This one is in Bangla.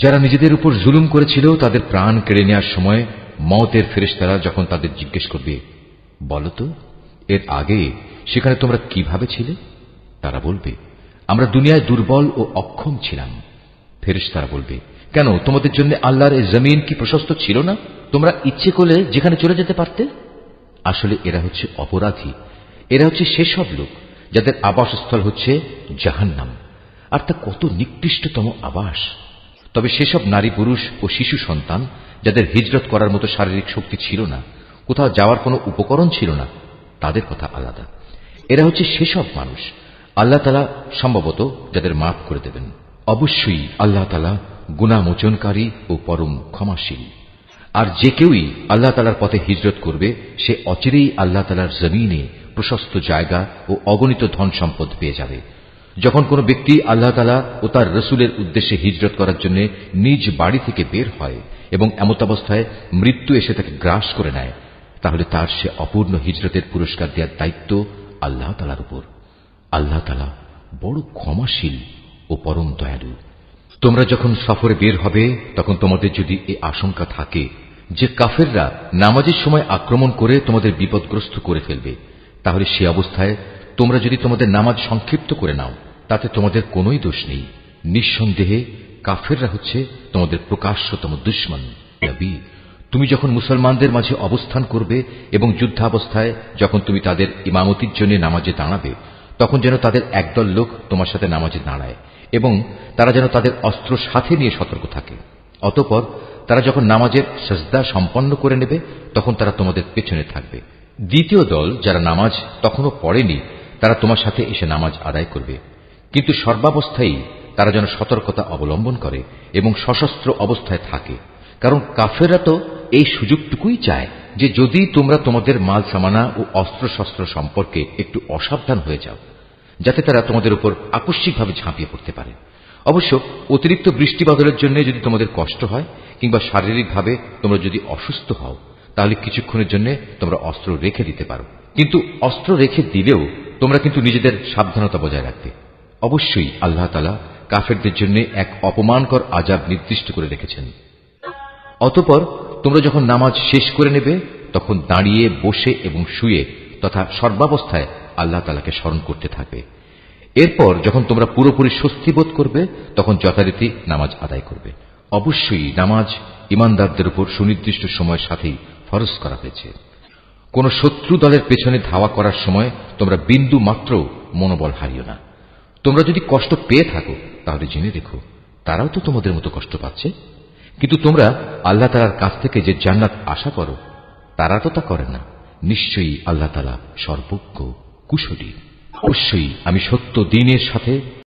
যারা নিজেদের উপর জুলুম করেছিল তাদের প্রাণ কেড়ে নেওয়ার সময় মওতের ফেরেশতারা যখন তাদের জিজ্ঞেস করবে, বলতো এর আগে সেখানে তোমরা কিভাবে ছিলে? তারা বলবে, আমরা দুনিয়ায় দুর্বল ও অক্ষম ছিলাম। ফেরেশতারা বলবে, কেন তোমাদের জন্য আল্লাহর এই জমিন কি প্রশস্ত ছিল না? তোমরা ইচ্ছে করলে যেখানে চলে যেতে পারতে। আসলে এরা হচ্ছে অপরাধী। এরা হচ্ছে সেসব লোক যাদের আবাসস্থল হচ্ছে জাহান্নাম, আর তা কত নিকৃষ্টতম আবাস। তবে সেসব নারী পুরুষ ও শিশু সন্তান যাদের হিজরত করার মতো শারীরিক শক্তি ছিল না, কোথাও যাওয়ার কোনো উপকরণ ছিল না, তাদের কথা আলাদা। এরা হচ্ছে সেসব মানুষ আল্লাহ তাআলা সম্ভবত যাদের মাফ করে দেবেন। অবশ্যই আল্লাহ তাআলা গুনাহ মোচনকারী ও পরম ক্ষমাশীল। আর যে কেউই আল্লাহ তাআলার পথে হিজরত করবে সে অচিরেই আল্লাহ তাআলার জমিনে প্রশস্ত জায়গা ও অগণিত ধন সম্পদ পেয়ে যাবে। যখন কোনো ব্যক্তি আল্লাহ তাআলা ও তার রসুলের উদ্দেশ্যে হিজরত করার জন্য নিজ বাড়ি থেকে বের হয় এবং এমতাবস্থায় মৃত্যু এসে তাকে গ্রাস করে নেয়, তাহলে তার সে অপূর্ণ হিজরতের পুরস্কার দেওয়ার দায়িত্ব আল্লাহ তাআলার উপর। আল্লাহ তাআলা বড় ক্ষমাশীল ও পরম দয়ালু। তোমরা যখন সফরে বের হবে তখন তোমাদের যদি এই আশঙ্কা থাকে যে কাফেররা নামাজের সময় আক্রমণ করে তোমাদের বিপদগ্রস্ত করে ফেলবে, তাহলে সে অবস্থায় তোমরা যদি তোমাদের নামাজ সংক্ষিপ্ত করে নাও তাতে তোমাদের কোনোই দোষ নেই। নিঃসন্দেহে কাফেররা হচ্ছে তোমাদের প্রকাশ্যতম দুশমন। নবী, তুমি যখন মুসলমানদের মাঝে অবস্থান করবে এবং যুদ্ধাবস্থায় যখন তুমি তাদের ইমামতির জন্য নামাজে দাঁড়াবে, তখন যেন তাদের একদল লোক তোমার সাথে নামাজে দাঁড়ায় এবং তারা যেন তাদের অস্ত্র সাথে নিয়ে সতর্ক থাকে। অতঃপর তারা যখন নামাজের সিজদা সম্পন্ন করে নেবে তখন তারা তোমাদের পেছনে থাকবে। দ্বিতীয় দল যারা নামাজ তখনও পড়েনি তারা তোমার সাথে এসে নামাজ আদায় করবে, কিন্তু সর্বাবস্থায় তারা যেন সতর্কতা অবলম্বন করে এবং সশস্ত্র অবস্থায় থাকে। কারণ কাফেররা তো এই সুযোগটুকুই চায় যে যদি তোমরা তোমাদের মাল সামানা ও অস্ত্রশস্ত্র সম্পর্কে একটু অসাবধান হয়ে যাও, যাতে তারা তোমাদের উপর আকস্মিকভাবে ঝাঁপিয়ে পড়তে পারে। অবশ্য অতিরিক্ত বৃষ্টি বাদলের জন্য যদি তোমাদের কষ্ট হয় কিংবা শারীরিকভাবে তোমরা যদি অসুস্থ হও, তাহলে কিছুক্ষণের জন্য তোমরা অস্ত্র রেখে দিতে পারো, কিন্তু অস্ত্র রেখে দিলেও তোমরা কিন্তু নিজেদের সাবধানতা বজায় রাখবে। অবশ্যই আল্লাহ তাআলা কাফেরদের জন্য এক অপমানকর আযাব নির্দিষ্ট করে রেখেছেন। অতঃপর তোমরা যখন নামাজ শেষ করে নেবে তখন দাঁড়িয়ে, বসে এবং শুয়ে তথা সর্বাবস্থায় আল্লাহ তাআলাকে স্মরণ করতে থাকবে। এরপর যখন তোমরা পুরোপুরি স্বস্তি বোধ করবে তখন যথারীতি নামাজ আদায় করবে। অবশ্যই নামাজ ঈমানদারদের উপর সুনির্দিষ্ট সময়ের সাথেই ফরজ করা হয়েছে। কোন শত্রু দলের পেছনে ধাওয়া করার সময় তোমরা বিন্দু মাত্র মনোবল হারিও না। তোমরা যদি কষ্ট পেয়ে থাকো তাহলে জেনে রেখো তারাও তো তোমাদের মতো কষ্ট পাচ্ছে, কিন্তু তোমরা আল্লাহ তাআলার কাছ থেকে যে জান্নাত আশা করো তারা তো তা করে না। নিশ্চয়ই আল্লাহ তাআলা সর্বজ্ঞ, কুশলী। অবশ্যই আমি সত্য দ্বীনের সাথে